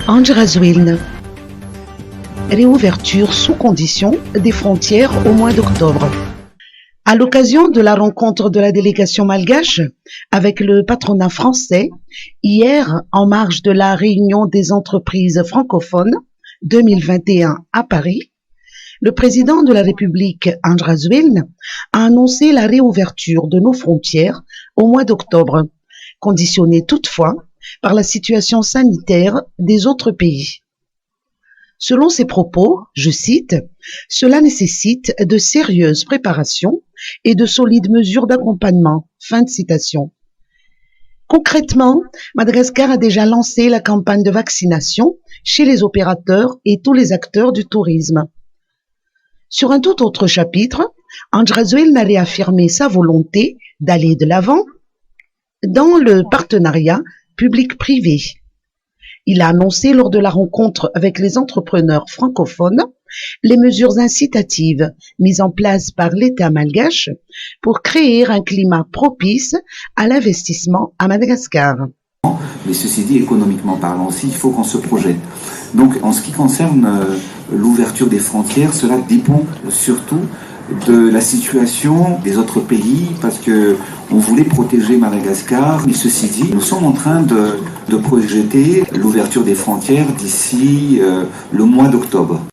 Anjrazouilne. Réouverture sous condition des frontières au mois d'octobre. À l'occasion de la rencontre de la délégation malgache avec le patronat français, hier, en marge de la réunion des entreprises francophones 2021 à Paris, le président de la République, Anjrazouilne, a annoncé la réouverture de nos frontières au mois d'octobre, conditionnée toutefois par la situation sanitaire des autres pays. Selon ses propos, je cite, « Cela nécessite de sérieuses préparations et de solides mesures d'accompagnement. » Fin de citation. Concrètement, Madagascar a déjà lancé la campagne de vaccination chez les opérateurs et tous les acteurs du tourisme. Sur un tout autre chapitre, Anjrazouilne a réaffirmé sa volonté d'aller de l'avant dans le partenariat public-privé. Il a annoncé lors de la rencontre avec les entrepreneurs francophones les mesures incitatives mises en place par l'État malgache pour créer un climat propice à l'investissement à Madagascar. Mais ceci dit, économiquement parlant aussi, il faut qu'on se projette. Donc en ce qui concerne l'ouverture des frontières, cela dépend surtout de la situation des autres pays, parce que on voulait protéger Madagascar, mais ceci dit, nous sommes en train de projeter l'ouverture des frontières d'ici le mois d'octobre.